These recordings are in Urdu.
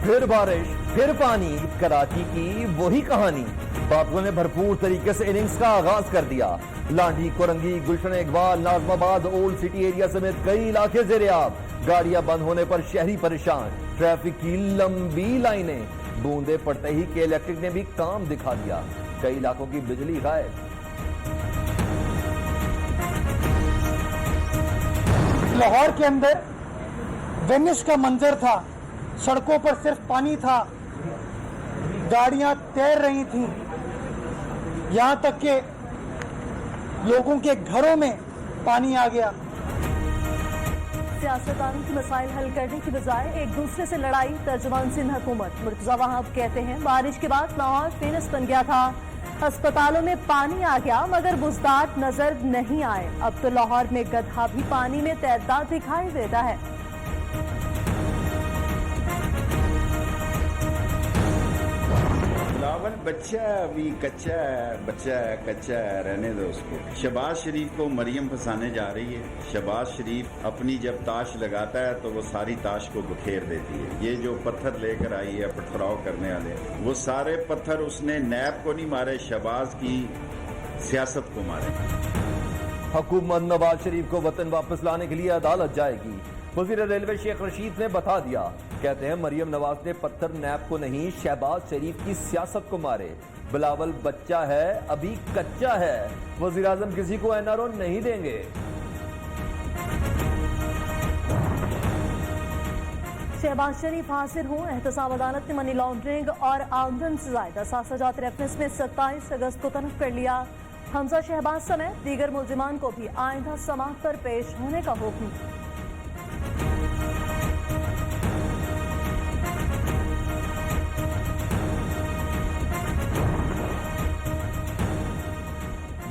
پھر بارش پھر پانی، کراچی کی وہی کہانی۔ بادلوں نے بھرپور طریقے سے اننگز کا آغاز کر دیا۔ لانڈھی، کورنگی، گلشن اقبال، ناظم آباد، اولڈ سٹی ایریا سمیت کئی علاقے زیر آب۔ گاڑیاں بند ہونے پر شہری پریشان، ٹریفک کی لمبی لائنیں۔ بوندیں پڑتے ہی کے الیکٹرک نے بھی کام دکھا دیا، کئی علاقوں کی بجلی غائب۔ لاہور کے اندر وینس کا منظر تھا، سڑکوں پر صرف پانی تھا، گاڑیاں تیر رہی تھیں، یہاں تک کہ لوگوں کے گھروں میں پانی آ گیا۔ سیاستدانوں کی مسائل حل کرنے کی بجائے ایک دوسرے سے لڑائی، ترجمان سندھ حکومت مرتضی وہاب کہتے ہیں بارش کے بعد لاہور فینس بن گیا تھا، اسپتالوں میں پانی آ گیا مگر بزداد نظر نہیں آئے، اب تو لاہور میں گدھا بھی پانی میں تیرتا دکھائی دیتا ہے۔ بلاول بچہ ابھی کچا ہے، رہنے دو اس کو۔ شہباز شریف کو مریم پھنسانے جا رہی ہے۔ شہباز شریف اپنی جب تاش لگاتا ہے تو وہ ساری تاش کو بکھیر دیتی ہے۔ یہ جو پتھر لے کر آئی ہے پتھراؤ کرنے والے، وہ سارے پتھر اس نے نیب کو نہیں مارے، شہباز کی سیاست کو مارے۔ حکومت نواز شریف کو وطن واپس لانے کے لیے عدالت جائے گی، وزیر ریلوے شیخ رشید نے بتا دیا۔ کہتے ہیں مریم نواز نے پتھر نیب کو نہیں شہباز شریف کی سیاست کو مارے۔ بلاول بچہ ہے ابھی کچا ہے، وزیراعظم کسی کو این آر او نہیں دیں گے۔ شہباز شریف حاضر ہوں، احتساب عدالت نے منی لانڈرنگ اور آمدن سے زائد اثاثہ ریفرنس میں 27 اگست کو طلب کر لیا۔ حمزہ شہباز سمیت دیگر ملزمان کو بھی آئندہ سماعت پر پیش ہونے کا حکم۔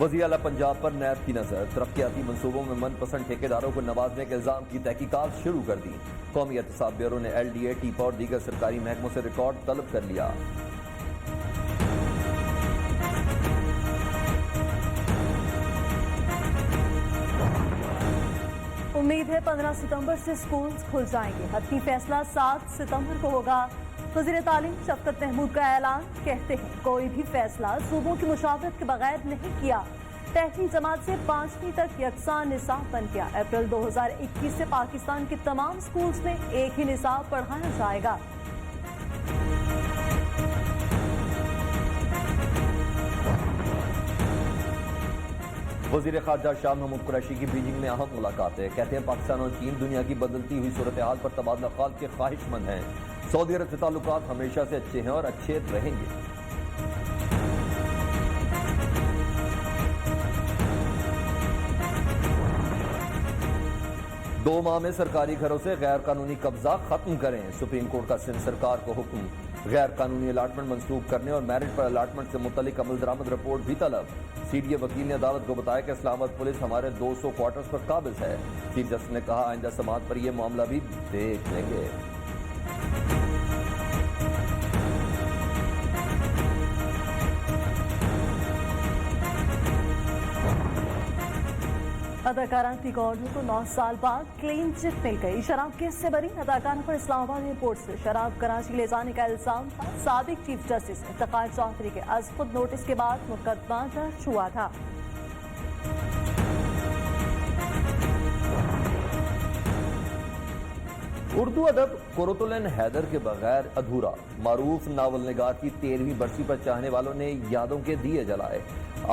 وزیر اعلیٰ پنجاب پر نیب کی نظر، ترقیاتی منصوبوں میں من پسند ٹھیکیداروں کو نوازنے کے الزام کی تحقیقات شروع کر دی۔ قومی احتساب بیورو نے ایل ڈی اے، ٹیپا اور دیگر سرکاری محکموں سے ریکارڈ طلب کر لیا۔ امید ہے 15 ستمبر سے سکولز کھل جائیں گے، حتمی فیصلہ 7 ستمبر کو ہوگا۔ وزیر تعلیم شفقت محمود کا اعلان، کہتے ہیں کوئی بھی فیصلہ صوبوں کی مشاورت کے بغیر نہیں کیا۔ پہلی جماعت سے 5ویں تک یکساں نصاب بن گیا۔ اپریل 2021 سے پاکستان کے تمام سکولز میں ایک ہی نصاب پڑھایا جائے گا۔ وزیر خارجہ شاہ محمود قریشی کی بیجنگ میں اہم ملاقات ہے، کہتے ہیں پاکستان اور چین دنیا کی بدلتی ہوئی صورتحال پر تبادلہ خیال کے خواہش مند ہیں۔ سعودی عرب سے تعلقات ہمیشہ سے اچھے ہیں اور اچھے رہیں گے۔ دو ماہ میں سرکاری گھروں سے غیر قانونی قبضہ ختم کریں، سپریم کورٹ کا سندھ سرکار کو حکم۔ غیر قانونی الاٹمنٹ منسوخ کرنے اور میرٹ پر الاٹمنٹ سے متعلق عمل درآمد رپورٹ بھی طلب۔ سی ڈی اے وکیل نے عدالت کو بتایا کہ اسلام آباد پولیس ہمارے 200 کوارٹرز پر قابض ہے۔ چیف جسٹس نے کہا آئندہ سماعت پر یہ معاملہ بھی دیکھ لیں گے۔ اداکارہ ٹی گارڈنر کو 9 سال بعد کلین چٹ مل گئی، شراب کیس سے بری اداکارہ پر اسلام آباد ایئرپورٹ سے شراب کراچی لے جانے کا الزام تھا۔ سابق چیف جسٹس افتخار چودھری کے از خود نوٹس کے بعد مقدمہ درج ہوا تھا۔ اردو ادب قرۃ العین حیدر کے بغیر ادھورا، معروف ناول نگار کی 13ویں برسی پر چاہنے والوں نے یادوں کے دیے جلائے۔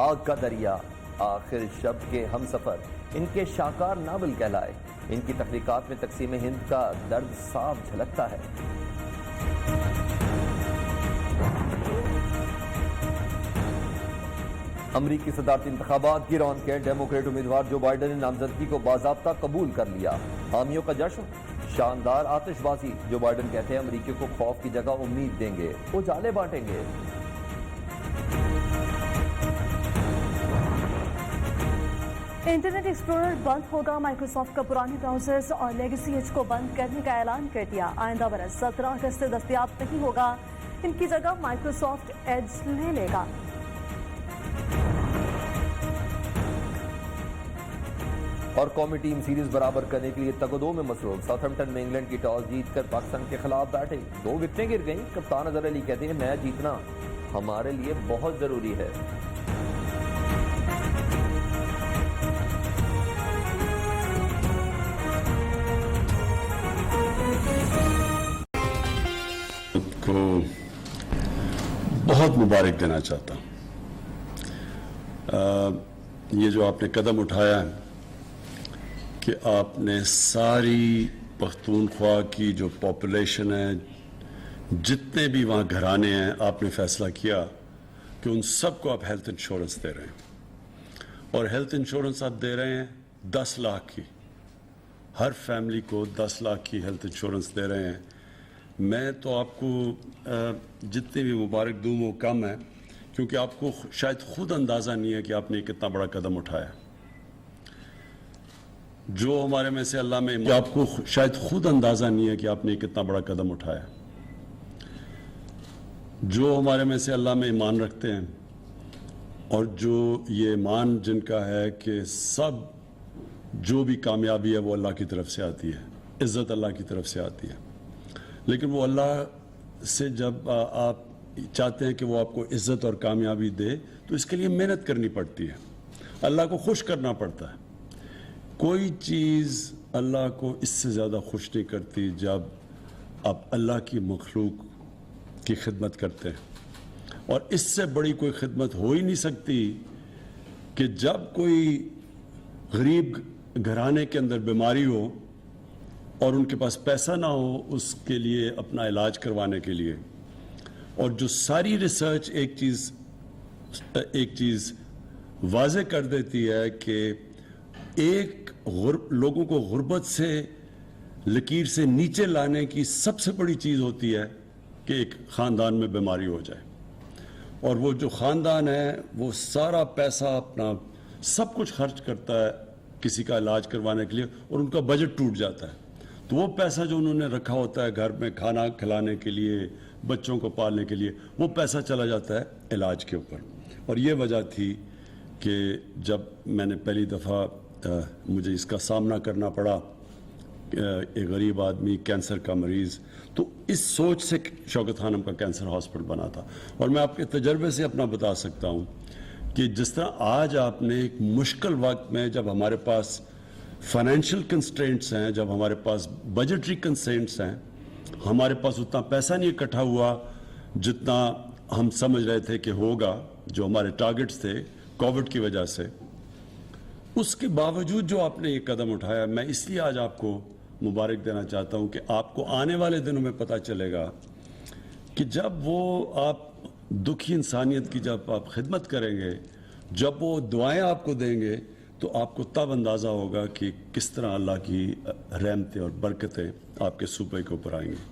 آگ کا دریا، آخر شب کے ہم سفر ان کے شاہکار ناول کہلائے۔ ان کی تخلیقات میں تقسیم ہند کا درد صاف جھلکتا ہے۔ امریکی صدارتی انتخابات کی رونقیں، ڈیموکریٹ امیدوار جو بائیڈن نے نامزدگی کو باضابطہ قبول کر لیا۔ حامیوں کا جشن، شاندار آتش بازی، جو بائیڈن کہتے ہیں امریکیوں کو خوف کی جگہ امید دیں گے، اجالے بانٹیں گے۔ انٹرنیٹ ایکسپلورر بند ہوگا، مائیکروسافٹ کا پرانے براؤزرز اور لیگیسی ایج کو بند کرنے کا اعلان کر دیا۔ آئندہ برس 17 اگست سے دستیاب نہیں ہوگا، ان کی جگہ مائیکروسافٹ ایج لے لے گا۔ اور قومی ٹیم سیریز برابر کرنے کے لیے تگ و دو میں مصروف. ساؤتھمپٹن میں انگلینڈ کی ٹاس جیت کر پاکستان کے خلاف بیٹھے. 2 وکٹیں گر گئیں. کپتان اظہر علی کہتے ہیں میچ جیتنا ہمارے لیے بہت ضروری ہے. کو بہت مبارک دینا چاہتا ہوں. یہ جو آپ نے قدم اٹھایا ہے کہ آپ نے ساری پختونخوا کی جو پاپولیشن ہے، جتنے بھی وہاں گھرانے ہیں، آپ نے فیصلہ کیا کہ ان سب کو آپ ہیلتھ انشورنس دے رہے ہیں. اور ہیلتھ انشورنس آپ دے رہے ہیں 10 لاکھ کی. ہر فیملی کو 10 لاکھ کی ہیلتھ انشورنس دے رہے ہیں. میں تو آپ کو جتنے بھی مبارک دوں وہ کم ہے، کیونکہ آپ کو شاید خود اندازہ نہیں ہے کہ آپ نے کتنا بڑا قدم اٹھایا. جو ہمارے میں سے اللہ میں آپ کو شاید خود اندازہ نہیں ہے کہ آپ نے کتنا بڑا قدم اٹھایا. جو ہمارے میں سے اللہ میں ایمان رکھتے ہیں، اور جو یہ ایمان جن کا ہے کہ سب جو بھی کامیابی ہے وہ اللہ کی طرف سے آتی ہے، عزت اللہ کی طرف سے آتی ہے. لیکن وہ اللہ سے جب آپ چاہتے ہیں کہ وہ آپ کو عزت اور کامیابی دے تو اس کے لیے محنت کرنی پڑتی ہے، اللہ کو خوش کرنا پڑتا ہے. کوئی چیز اللہ کو اس سے زیادہ خوش نہیں کرتی جب آپ اللہ کی مخلوق کی خدمت کرتے ہیں. اور اس سے بڑی کوئی خدمت ہو ہی نہیں سکتی کہ جب کوئی غریب گھرانے کے اندر بیماری ہو اور ان کے پاس پیسہ نہ ہو اس کے لیے اپنا علاج کروانے کے لیے، اور جو ساری ریسرچ ایک چیز واضح کر دیتی ہے کہ لوگوں کو غربت سے لکیر سے نیچے لانے کی سب سے بڑی چیز ہوتی ہے کہ ایک خاندان میں بیماری ہو جائے. اور وہ جو خاندان ہے وہ سارا پیسہ اپنا سب کچھ خرچ کرتا ہے کسی کا علاج کروانے کے لیے، اور ان کا بجٹ ٹوٹ جاتا ہے. تو وہ پیسہ جو انہوں نے رکھا ہوتا ہے گھر میں کھانا کھلانے کے لیے، بچوں کو پالنے کے لیے، وہ پیسہ چلا جاتا ہے علاج کے اوپر. اور یہ وجہ تھی کہ جب میں نے پہلی دفعہ مجھے اس کا سامنا کرنا پڑا، ایک غریب آدمی کینسر کا مریض، تو اس سوچ سے شوکت خانم کا کینسر ہاسپٹل بنا تھا. اور میں آپ کے تجربے سے اپنا بتا سکتا ہوں کہ جس طرح آج آپ نے ایک مشکل وقت میں جب ہمارے پاس فائنینشیل کنسٹرینٹس ہیں، جب ہمارے پاس بجٹری کنسٹرینٹس ہیں، ہمارے پاس اتنا پیسہ نہیں اکٹھا ہوا جتنا ہم سمجھ رہے تھے کہ ہوگا، جو ہمارے ٹارگٹس تھے کووڈ کی وجہ سے، اس کے باوجود جو آپ نے یہ قدم اٹھایا، میں اس لیے آج آپ کو مبارک دینا چاہتا ہوں کہ آپ کو آنے والے دنوں میں پتہ چلے گا کہ جب وہ آپ دکھی انسانیت کی جب آپ خدمت کریں گے، جب وہ دعائیں آپ کو دیں گے، تو آپ کو تب اندازہ ہوگا کہ کس طرح اللہ کی رحمتیں اور برکتیں آپ کے صوبے کے اوپر آئیں گی.